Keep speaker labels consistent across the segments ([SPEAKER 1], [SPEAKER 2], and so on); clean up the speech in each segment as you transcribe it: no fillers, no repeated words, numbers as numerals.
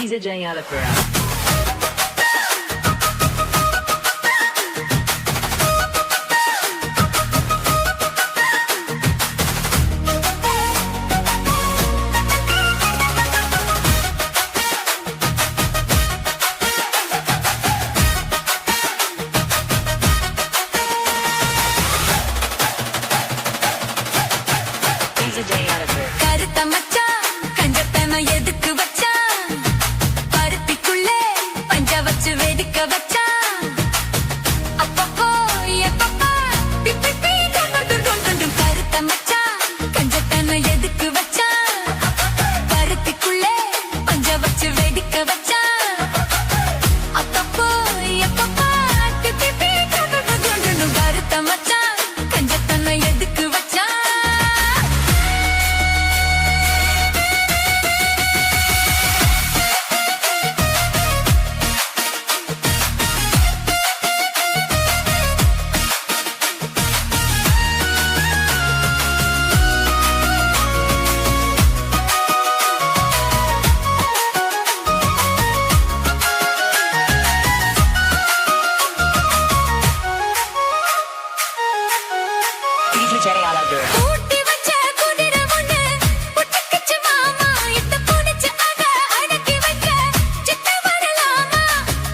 [SPEAKER 1] DJ Alapura.
[SPEAKER 2] கருத்த மச்சான் கஞ்சத்தன எதுக்கு வச்சான் பருத்திக்குள்ளே பஞ்ச வச்சு வெடிக்க வச்சான் அப்பப்போ எப்பப்பா பிப்பி பீ கொண்டு கருத்த மச்சான் கஞ்சத்தன எதுக்கு வச்சான் பருத்திக்குள்ளே பஞ்ச வச்சு வெடிக்க வச்சான் அப்பப்போ எப்பப்பா பிப்பி பீ கொண்டு கருத்த மச்சான் கஞ்சத்தன எதுக்கு வச்சான்
[SPEAKER 1] DJ Alapura.
[SPEAKER 2] ஊட்டி வச்ச குதிரை ஒண்ணு புட்டுக்குச்சு மாமா இத்த புடிச்சு அத அடக்கி வைக்க சித்த வரலாமா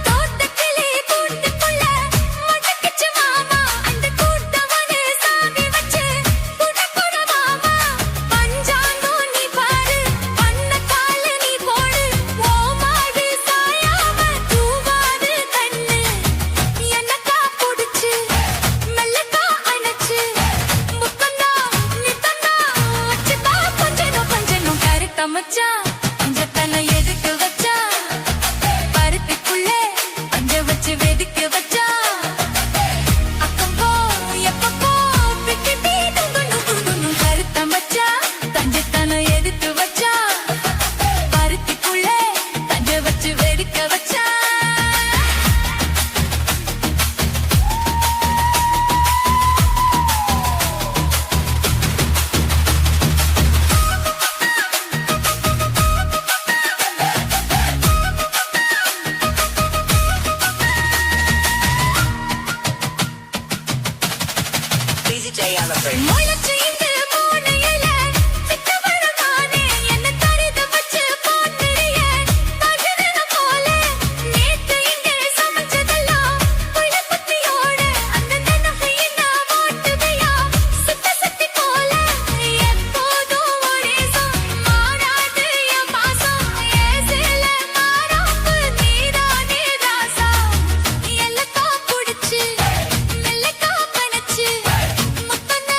[SPEAKER 2] தோட்ட கிளி கூட்டுக்குள்ள முட்டுக்குச்சு மாமா அந்த கூட்டவனே சாவி வச்சு புடப்புட மாமா பஞ்சாங்கோ நீ பாரு பண்ண கால நீ போடு ஓ மாடு சாயாம தூவாது கண்ணு என்னக்கா புடிச்சு மெல்லக்கா அணைச்சு மச்சான் பஞ்சத்தன எதுக்கு வச்சா பருத்திக்குள்ளே பஞ்ச வச்சு வெடிக்க வச்சா அக்கப்போ எப்பப்போ பிக்கி பீ துண்டு கருத்த மச்சான் பஞ்சத்தன எதுக்கு வச்சா பருத்திக்குள்ளே பஞ்ச வச்சு வெடிக்க வச்சா
[SPEAKER 1] DJ Alapura.
[SPEAKER 2] முளைச்சு இந்த மூணையில சித்த வரமானே என்ன தரித வச்சு போட்டுறிய தகுதின போல நேத்து இங்கே சமைச்சதெல்லாம் புள்ள புத்தியோட அந்த நகையின ஓட்டுதையா சுத்த சுத்தி போல எப்போதும் ஒரே மாறாது என் பாசம் ஏசில மாறாப்பு நீதானே ராசா எல்லக்கா புடிச்சு மெல்லக்கா கணச்சு முத்தன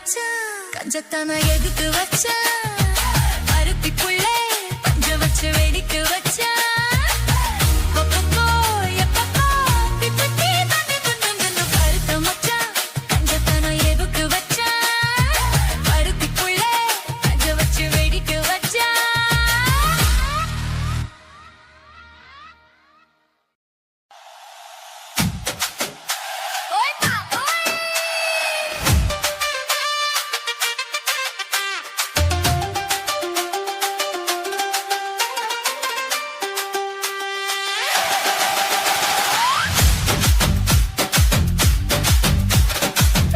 [SPEAKER 2] மச்சான் கஞ்சத்தானா எதுக்கு வச்சான் பருத்திக்குள்ளே பஞ்ச வச்சு வெடிக்க வச்சான் அப்பப்போ, எப்பப்போ, பிப்பத்தி தண்ணி துண்ணுங்கன்னு பருத்த மச்சான் கஞ்சத்தானா எதுக்கு வச்சான் பருத்திக்குள்ளே பஞ்ச வச்சு வெடிக்க வச்சான்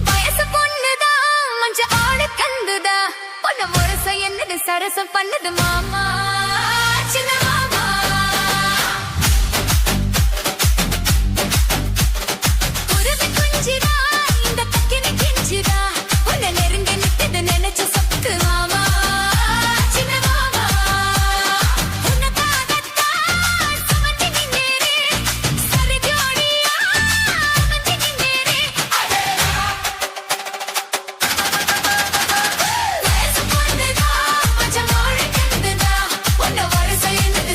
[SPEAKER 2] வயசு பொண்ணுதான் மஞ்ச ஆடு கந்துதா பொண்ணு முரச என்னது சரசம் பண்ணுது மாமா சின்ன மாமா குருவி குஞ்சிதா இந்த பக்கினி கிஞ்சிதா உன்னை நெருங்கி நிக்குது நினைச்ச சொக்கு மாமா சின்ன மாமா உனக்காகத்தான் சுமந்து நின்னேனே சரி ஜோடியா அமைஞ்சு நின்னேனே வயசு பொண்ணுதா மஞ்ச ஆடு கந்துதா பொண்ணு முரச என்னது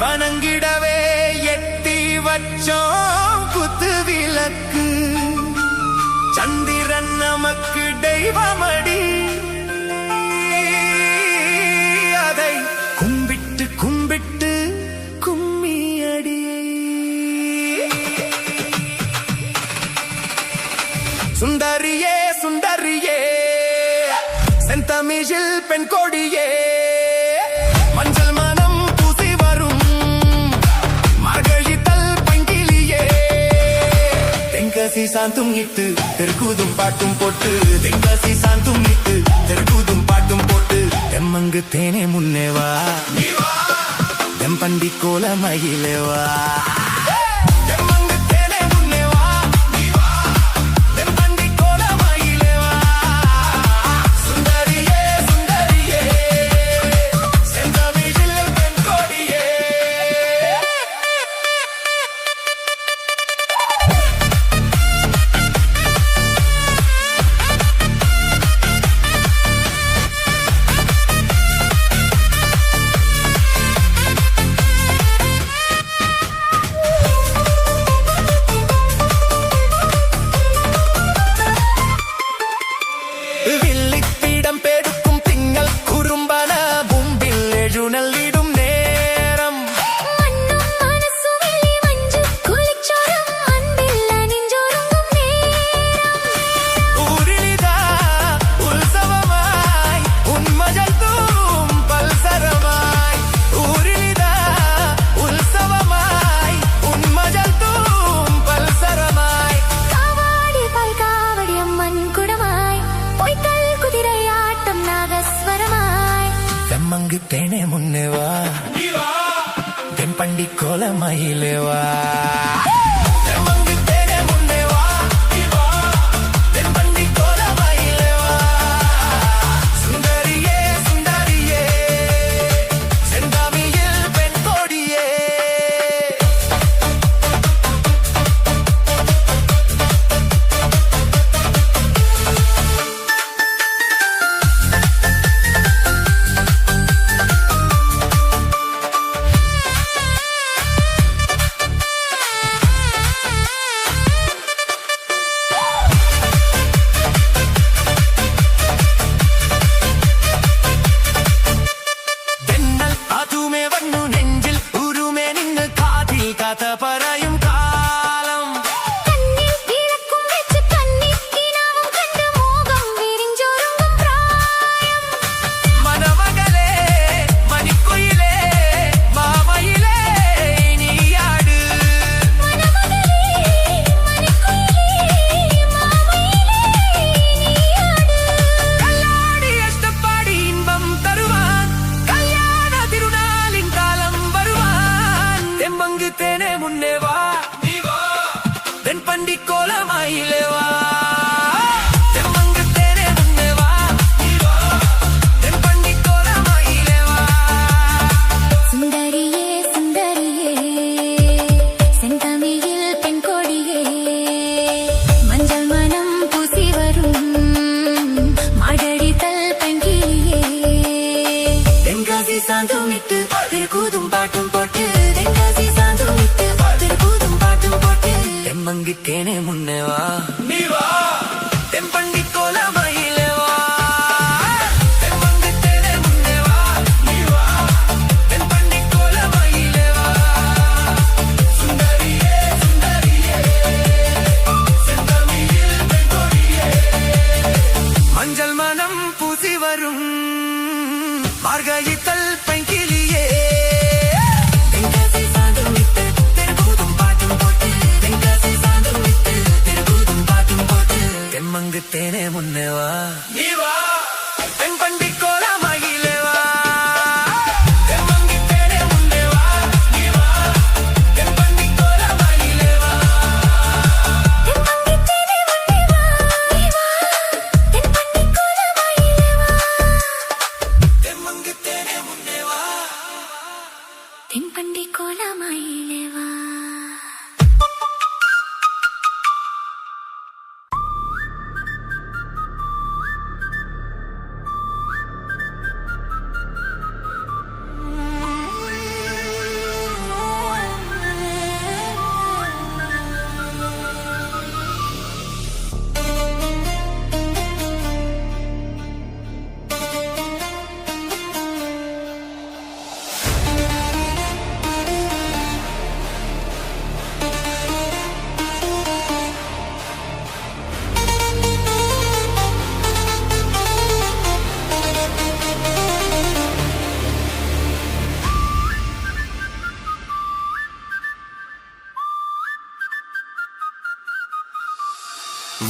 [SPEAKER 3] வணங்கிடவே எட்டி வச்சோம் குத்து விளக்கு சந்திரன் நமக்கு தெய்வமடி அதை கும்பிட்டு கும்பிட்டு கும்மியடி சுந்தரியே சுந்தரியே செந்தமிழில் பெண் கொடியே மஞ்சள் மனம் பூசி வரும் மரகழித்தல் பங்கிலியே தென்காசி சாந்தும் இட்டு தெருக்கூதும் பாட்டும் போட்டு தென்காசி சாந்தும் இட்டு தெருக்கூதும் பாட்டும் போட்டு தெம்மங்கு தேனே முன்னேவா தெம்பண்டி கோல மகிழேவா தெம்மங்கு தேனே முன்னேவா தென்பண்டி கோல மயிலேவா தெம்மங்கு தேனே முன்னேவா தென்பண்டி கோல மயிலேவா சுந்தரியே சுந்தரியே செந்தாமியில் பெண் கொடியே പറയും കാലം മനമകളെ മണിക്കുയിലേ മാമയിലേ നീയാട് കല്ലാടി ഇഷ്ടപ്പാടി ഇன்பം തരുവാൻ കല്യാണ തിരുനാളിൻ കാലം വരുവാൻ തെമ്മങ്ക് തേനെ മുന്നേവാ தென்பண்டி கோல மயிலேவா தெம்மங்கு தேனே முன்னேவா தென்பண்டி கோல மயிலேவா
[SPEAKER 2] சுந்தரியே சுந்தரியே செந்தமிழில் பெண் கொடியே மஞ்சள் மனம் பூசி வரும் மாடடித்தல் பங்கிலியே தென்காசி சாந்தும் இட்டு தெருக்கூதும் பாட்டும் போட்டு தென்காசி சாந்தும் இட்டு தெருக்கூதும் பாட்டும் போட்டு
[SPEAKER 3] தெம்மங்கு தேனே முன்னேவா தென்பண்டி கோல மயிலேவா தெம்மங்கு தேனே முன்னேவா தென்பண்டி கோல மயிலேவா சுந்தரியே சுந்தரியே செந்தமிழில் பெண் கொடியே மஞ்சள் மனம் பூசி வரும் மார்கழித்தல் பங்கிலியே தென்காசி சாந்தும் இட்டு தெருக்கூதும் பாட்டும் போட்டு தென்காசி சாந்தும் இட்டு தெருக்கூதும் பாட்டும் போட்டு தெம்மங்கு தேனே முன்னேவா தென்பண்டி கோல மகிழேவா தெம்மங்கு தேனே முன்னேவா தென்பண்டி கோல மகிழேவா
[SPEAKER 2] தென்பண்டி தேனே முன்னேவா தென்பண்டி கோல மயிலேவா
[SPEAKER 3] தெம்மங்கு தேனே முன்னேவா
[SPEAKER 2] தென்பண்டி கோல மயிலேவா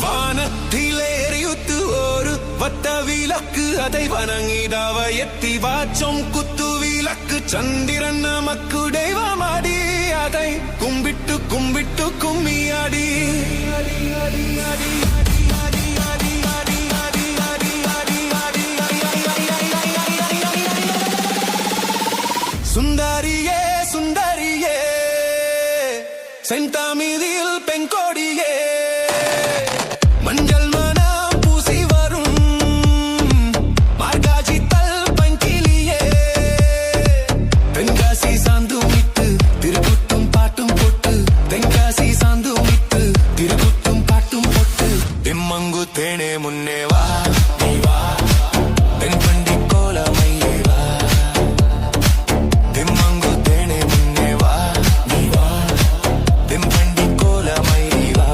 [SPEAKER 3] வானத்திலே எரியுத்து ஒரு வட்ட விளக்கு அதை வணங்கிடாவ எத்தி வாச்சம் குத்து விளக்கு சந்திரன் நமக்கு தெய்வமாடி அதை கும்பிட்டு கும்பிட்டு கும்மியாடி சுந்தரியே சுந்தரியே செந்தாமிதில் பெண்கொடியே மஞ்சள் மனம் பூசி வரும் மார்காஜி தல் பங்கிலியே தென்காசி சாந்து விட்டு திருக்குட்டும் பாட்டும் போட்டு தென்காசி சாந்து விட்டு திருக்குட்டும் பாட்டும் போட்டு தெம்மங்கு தேனே முன்னே வா நீ வா தென்பண்டி கோலமையே வா தெம்மங்கு தேனே முன்னே வா நீ வா தென்பண்டி கோலமையே வா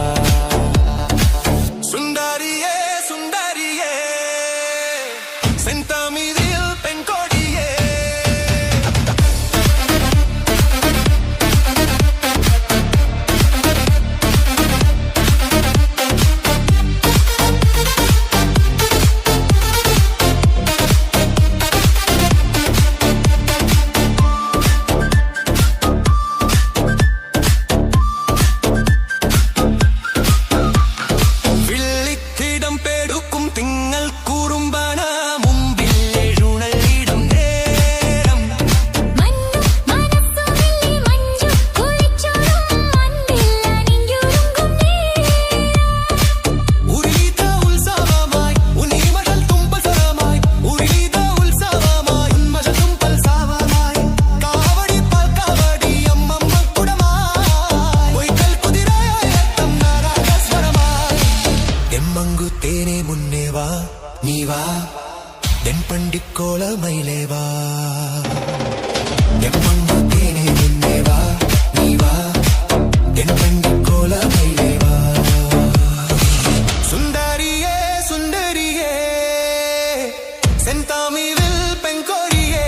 [SPEAKER 3] சுந்தரியே சுந்தரியே செந்தாமிதில் பெண்கொடியே வில்லித்திடம் பேடுக்கும் திங்கள் கூறும்பன மும்பில் எழுணலிடும் நேரம்
[SPEAKER 2] மண்ணு மனசுமில்லி மஞ்சு குளிச்சோடும் மண்ணில் அணிஞ்சுருங்கும்
[SPEAKER 3] உரித உற்சவமாய் உன்னிமகள் தும்பசரமாய் உரித உற்சவமாய் உன்மகள் தும்பல் சாவமாய் காவடி பால் காவடி அம்மம்ம குடமாய் பொய்கள் குதிரையாய் ரத்தம் நாராகஸ்வரமாய் தெம்மங்கு தேனே முன்னே வா நீ வா தென்பண்டி கோலமயிலே வா தெம்மங்கு தேனே முன்னே வா நீ வா தென்பண்டி கோலமயிலே வா சுந்தரியே சுந்தரியே செந்தாமிவில் பெண்கொடியே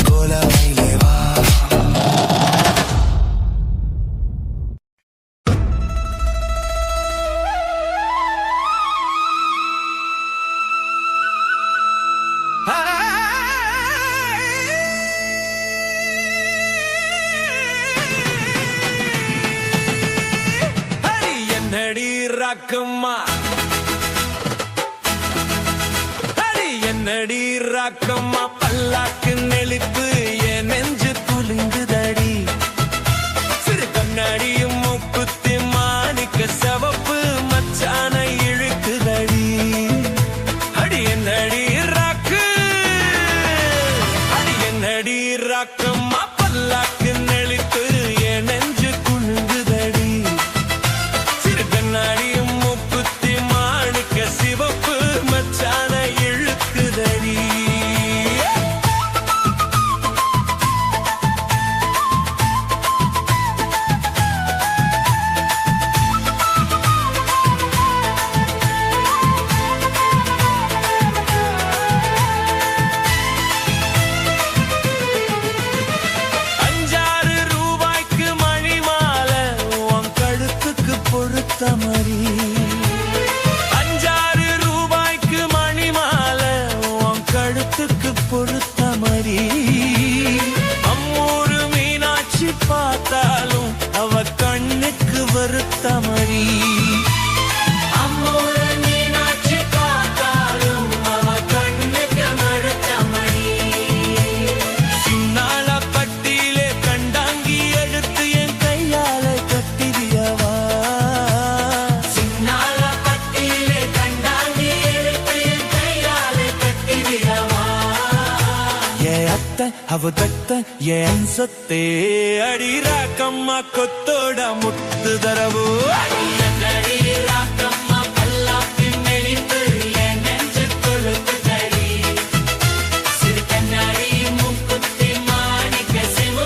[SPEAKER 3] கோலமயிலே வா ஹரி என்னடி ராக்கம்மா ஹரி என்னடி ராக்கம்மா பல்லாக்கு நெளிப்பு என் நெஞ்சு குலுங்குதடி சிறு கண்ணாடியும் மூக்குத்தி மாணிக்க சிவப்பு மச்சான இழுக்குதடி அடி என்னடி ராக்கு அடி என்னடி ராக்கம்மா பல்லாக்கு நெளிப்பு என் நெஞ்சு குலுங்குதடி சிறு கண்ணாடியும் மூக்குத்தி மாணிக்க சிவப்பு மச்சான இழுக்குதடி $5 மணி மாலை உன் கழுத்துக்கு பொறுத்த மாதிரி $5 மணி மாலை உன் கழுத்துக்கு பொறுத்த மாதிரி அம்மூரு மீனாட்சி பார்த்தாலும் அவ கண்ணுக்கு வருத்த மாதிரி அம்மூரு மீனாட்சி பார்த்தாலும் அவ கண்ணுக்கு வருத்த மாதிரி சின்னால பட்டியிலே கண்டாங்கி எடுத்து என் கையால கட்டிடியவா சின்னால பட்டியிலே கண்டாங்கி எடுத்து என் கையால கட்டிடியவா ஏ அத்தை அவ தத்த ஏன் சொத்தே அடி ராக்கம்மா கொத்தோட முத்து தரவு அடி ராக்கம்மா பல்லாக்கு நெளிப்பு என் நெஞ்சு கொழுக்குதடி சிறு கண்ணாடி மூக்குத்தி மாணிக்க சிவ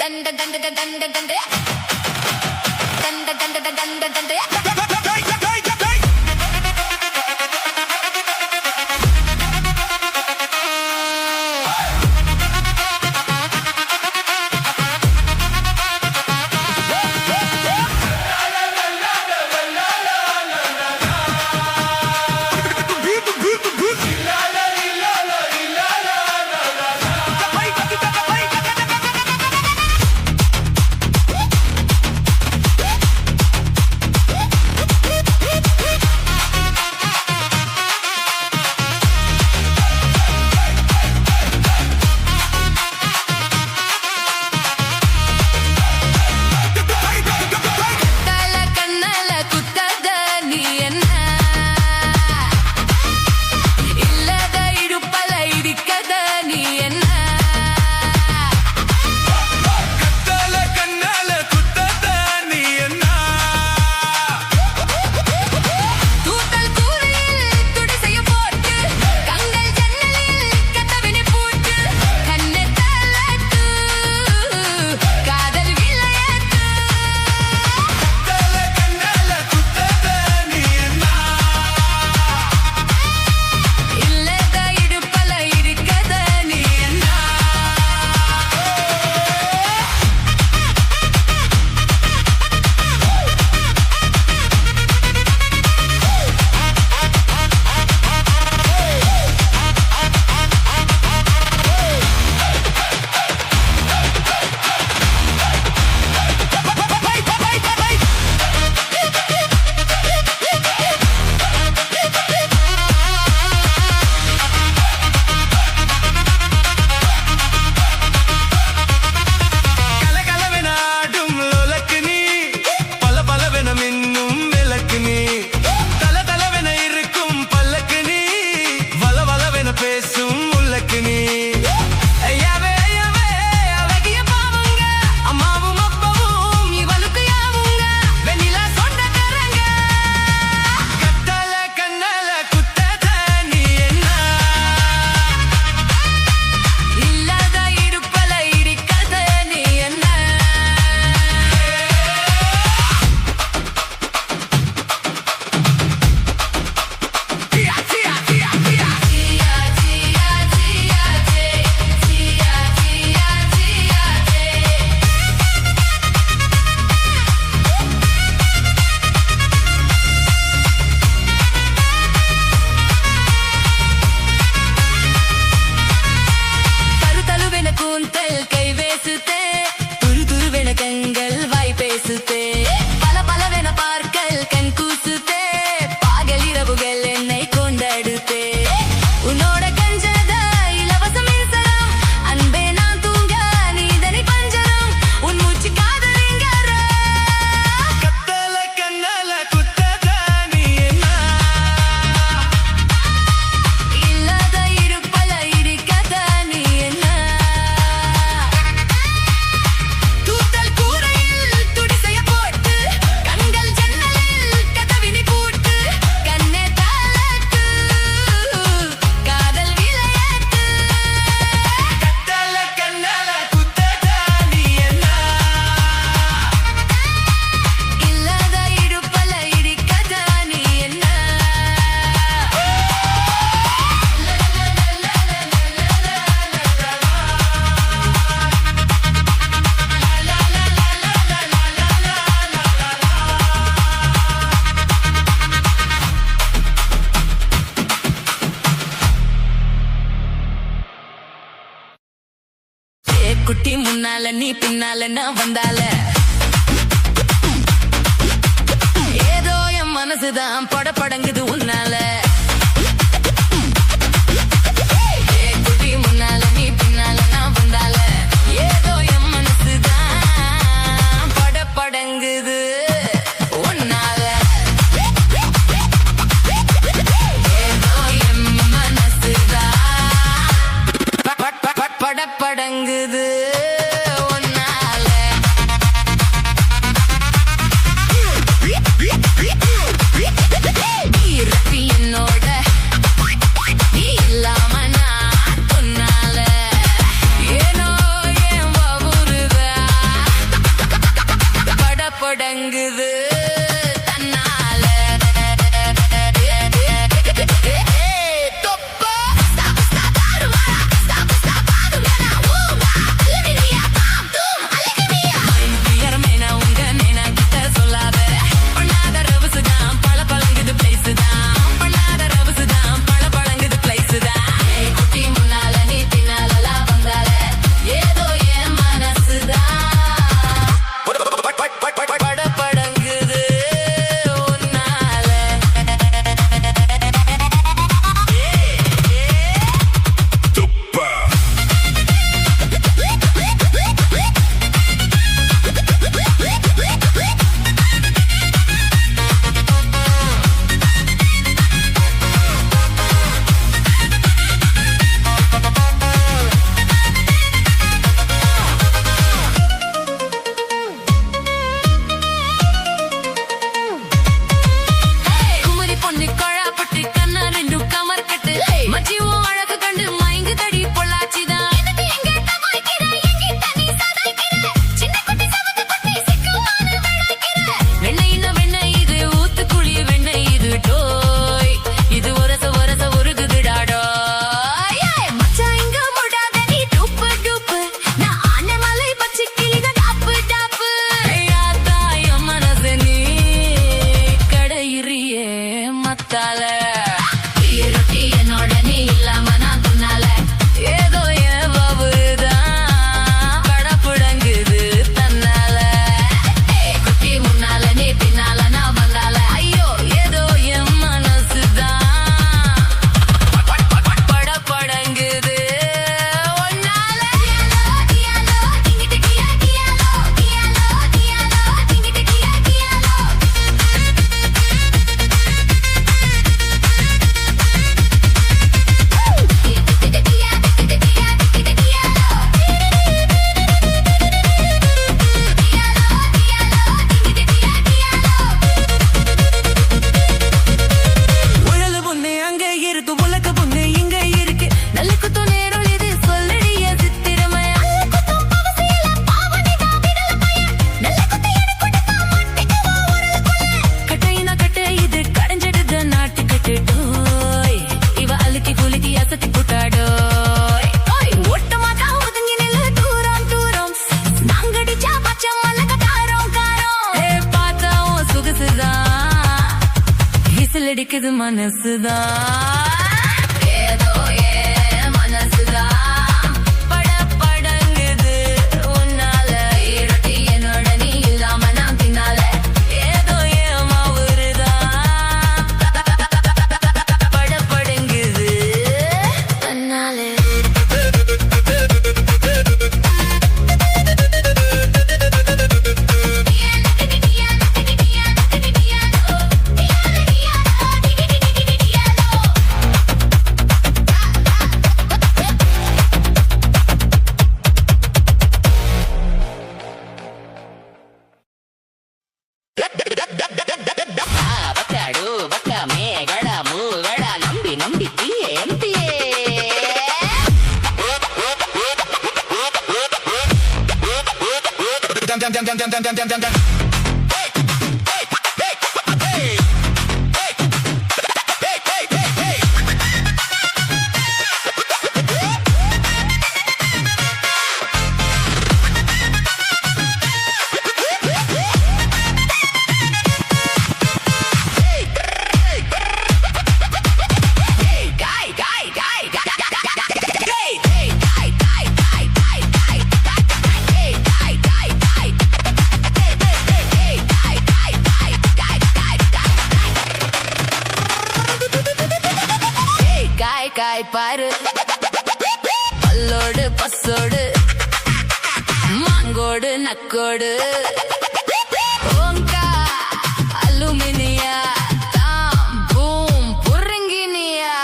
[SPEAKER 2] தண்ட தண்ட தண்ட தண்ட தண்ட தண்ட தண்ட தண்ட
[SPEAKER 4] குட்டி முன்னால நீ பின்னால நான் வந்தால ஏதோ என் மனசுதான் படபடங்குது உன்னால குட்டி முன்னால நீ பின்னால நான் வந்தால ஏதோ என் மனசுதான் படபடங்குது உன்னால ஏதோ என் மனசுதான் படபடங்குது அடிக்குது மனசுதான் ஏதோ ஏன் மனசுதான் படபடங்குது உன்னால இருட்டி என்னோட நீ இல்லாம நான் பின்னால ஏதோ ஏன் மவுறுதான் படபடங்குது தன்னால
[SPEAKER 1] ಬಕ್ಕಾಡು ಬಕ್ಕ ಮೇಗಳ ಮೂಗಳ ನಂಬಿ ನಂಬಿ ಎಂಪಿಯೇ
[SPEAKER 4] காய் பாரு பல்லோடு பசோடு மாங்கோடு நக்கோடு ஓங்கா அலுமினியா தாம் பூம் புருங்கினியா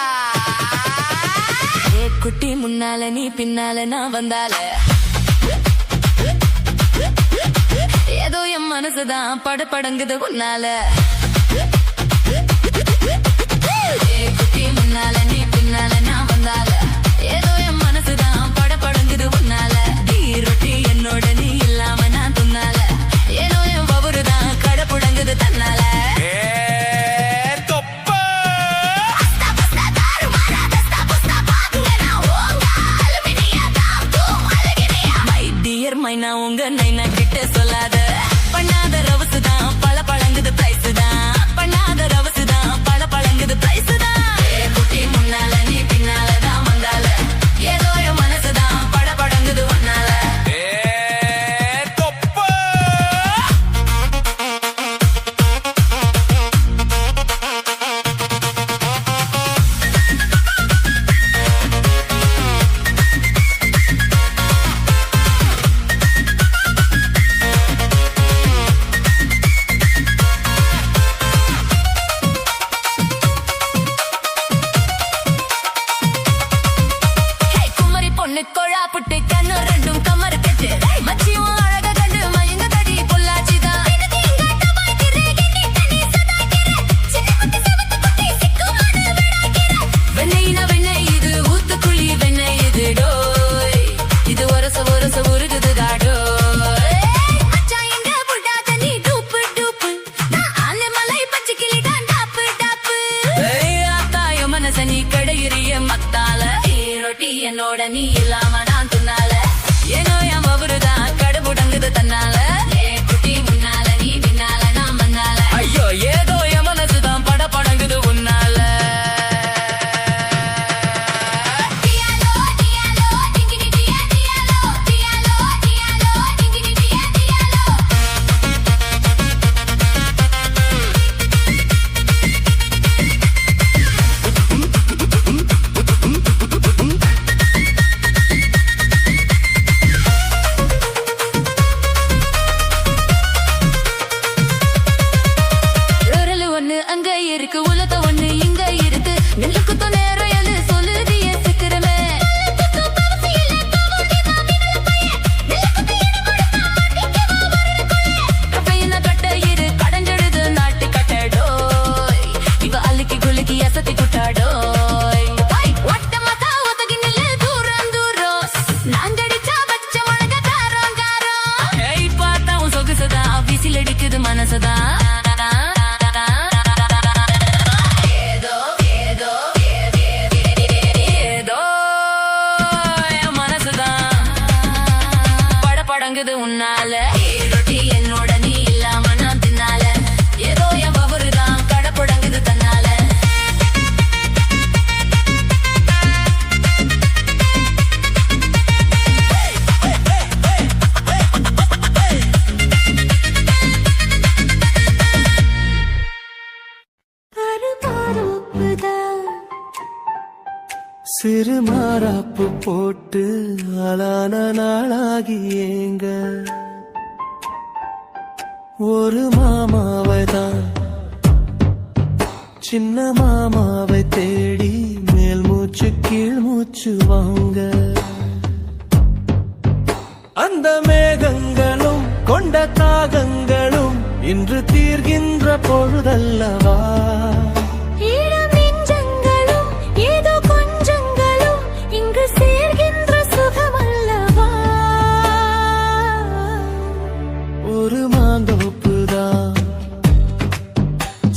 [SPEAKER 4] ஏ குட்டி முன்னால நீ பின்னால நான் வந்தால ஏதோ என் மனசுதான் படபடங்குது உன்னால முன்னால நீ பின்னால நான் வந்தால ஏதோ என் மனசுதான் படபடங்குது உன்னால ரொட்டி என்னோட நீ இல்லாம நான் துன்னால ஏதோ என் பவருதான் கடப்புடங்குது தன்னால மை டியர் மைனா உங்க நைனா கிட்ட சொல்லாத பண்ணாத ரவுசுதான் பல பழங்குது பிரைஸ் தான் பண்ணாத ரவுசுதான் பல பழங்குது பிரைஸ் தான் முன்னால நீ பின்னால தான் வந்தால ஏதோ என் மனசுதான் படபடங்குது உன்னால கொழா புட்டு கண்ணு ரெண்டும் கமர் கட்டு மச்சியும் அழக கண்டு மயங்க தடி பொள்ளாச்சிதான் வெண்ணெய்னா வெண்ணெய் இது ஊத்துக்குழி வெண்ணெய் இது டோய் இது ஒரச ஒரச உருகுது தாடோ மனச நீ கடையிறிய மத்தால ரொட்டி என்னோட நீ இல்லாம நான் துன்னால ஏனோ என் அவருதான் கடவுடங்குது தன்னால குட்டி முன்னால நீ பின்னால நான் வந்தால ஐயோ ஏதோ என் மனசுதான் படபடங்குது உன்னால அங்க இருக்கு உலக ஒண்ணு இங்க இருக்கு நெல்லுக்கு நேரம் எழு சொல்லுதிய சிக்கிறமே கட்ட இரு கடஞ்செடுது நாட்டு கட்டடோய் இவ அழுக்கி குலுக்கி அசத்தி குட்டாடோய் ஒட்டமாத்தா ஒத்தகி நில்லு தூரம் தூரம் நாங்கடிச்சா வச்ச முழங்க காரம் காரம் பார்த்தா உன் சொகுசுதான் விசில் அடிக்குது மனசுதான் உன்னால ரொட்டி என்னோட நீ இல்லாம நான் தின்னால ஏதோ என் பவருதான் கடப்புடங்குது தன்னால
[SPEAKER 3] சிறு மாறாப்பு போட்டு ஆளான நாளாகி ஏங்க ஒரு மாமாவை தான் சின்ன மாமாவை தேடி மேல் மூச்சு கீழ் மூச்சு வாங்க அந்த மேகங்களும் கொண்ட தாகங்களும் இன்று தீர்கின்ற பொழுதல்லவா
[SPEAKER 2] ஈரம் நெஞ்சங்களும் ஏதோ கொஞ்சங்களும் இங்கு சேர்கின்ற சுகமல்லவா
[SPEAKER 3] ஒரு மாந்தோப்புதான்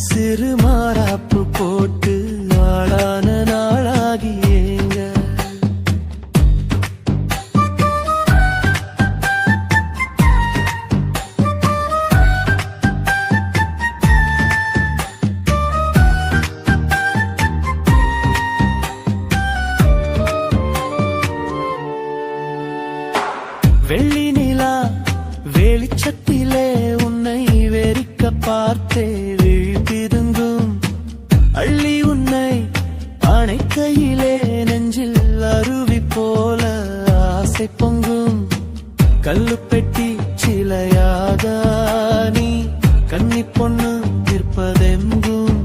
[SPEAKER 3] சிறு மாறாப்பு போட்டு நாளான நாளாகி ஏங்க வெள்ளி நிலா வெளிச்சத்திலே உன்னை வெறிக்க பார்த்தே விழித்திருந்தும் அள்ளி உன்னை அணைக்கையிலே நெஞ்சில் அருவி போல ஆசை பொங்கும் கல்லு பெட்டி சிலையாக நீ கன்னி பொண்ணு நிற்பதெங்கும்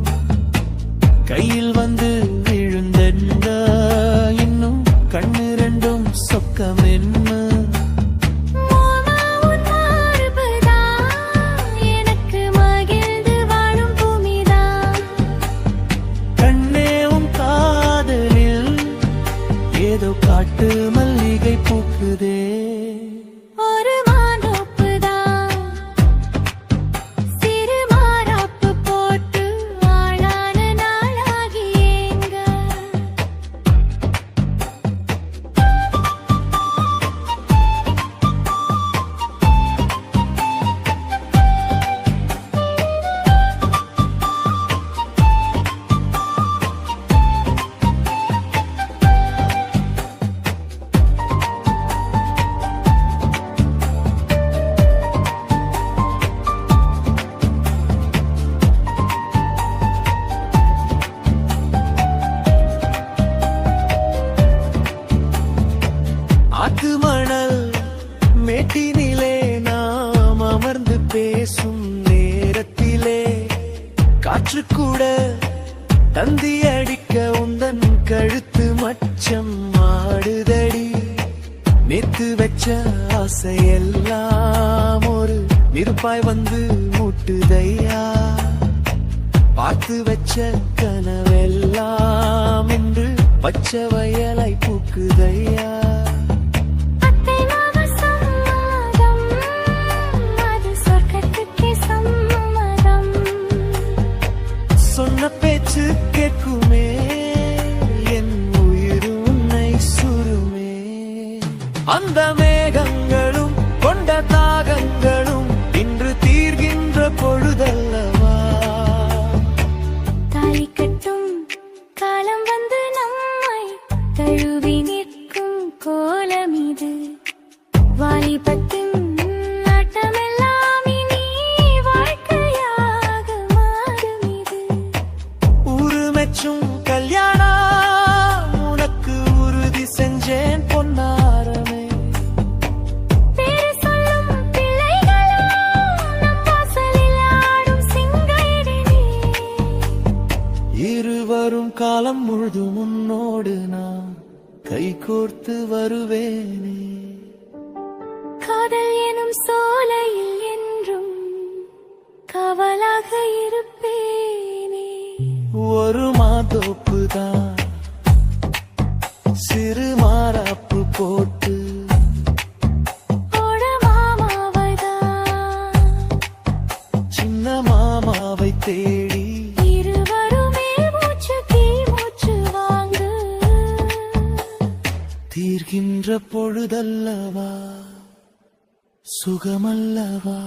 [SPEAKER 3] கையில் வந்து விழுந்தென்ன இன்னும் கண்ணு ரெண்டும் சொக்கம் என்ன ஏதோ காட்டு மல்லிகை பூக்குதே
[SPEAKER 2] ஒரு மாந்தோப்புதான் சிறு மாறாப்பு போட்டு ஆளான நாளாகி ஏங்க
[SPEAKER 3] ஆத்து மணல் மேட்டினிலே நாம் அமர்ந்து பேசும் நேரத்திலே காற்று கூட தந்தி அடிக்க உந்தன் கழுத்து மச்சம் ஆடுதடி நேத்து வச்ச ஆசையெல்லாம் ஒரு நெருப்பாய் வந்து முட்டுதையா பார்த்து வச்ச கனவெல்லாம் இன்று பச்சை வயலை பூக்குதையா சொன்ன பேச்சு கேட்குமே என் உயிர் உன்னை சுருமே அந்த மேகங்களும் கொண்ட தாகங்களும் இன்று தீர்கின்ற பொழுதல்லவா
[SPEAKER 2] தாலி கட்டும் காலம் வந்து நம்மை தழுவி நிற்கும் கோலம் இது வாலிபத்தின்
[SPEAKER 3] கல்யாணம் உனக்கு உறுதி செஞ்சேன் பொன்னாரமே
[SPEAKER 2] பேரு சொல்லும் பிள்ளைகளும் நம் வாசலில் ஆடும் சிங்காரினி
[SPEAKER 3] இருவரும் காலம் முழுதும் உன்னோடு நான் கை கோர்த்து வருவேனே
[SPEAKER 2] காதல் எனும் சோலையில் என்றும் காவலாக இருப்பேனே
[SPEAKER 3] ஒரு மாதோப்புதான் சிறு மாறாப்பு போட்டு
[SPEAKER 2] ஓட மாமாவைதான்
[SPEAKER 3] சின்ன மாமாவை தேடி
[SPEAKER 2] இருவருமே மூச்சு தீ மூச்சு வாங்கு
[SPEAKER 3] தீர்கின்ற பொழுதல்லவா சுகமல்லவா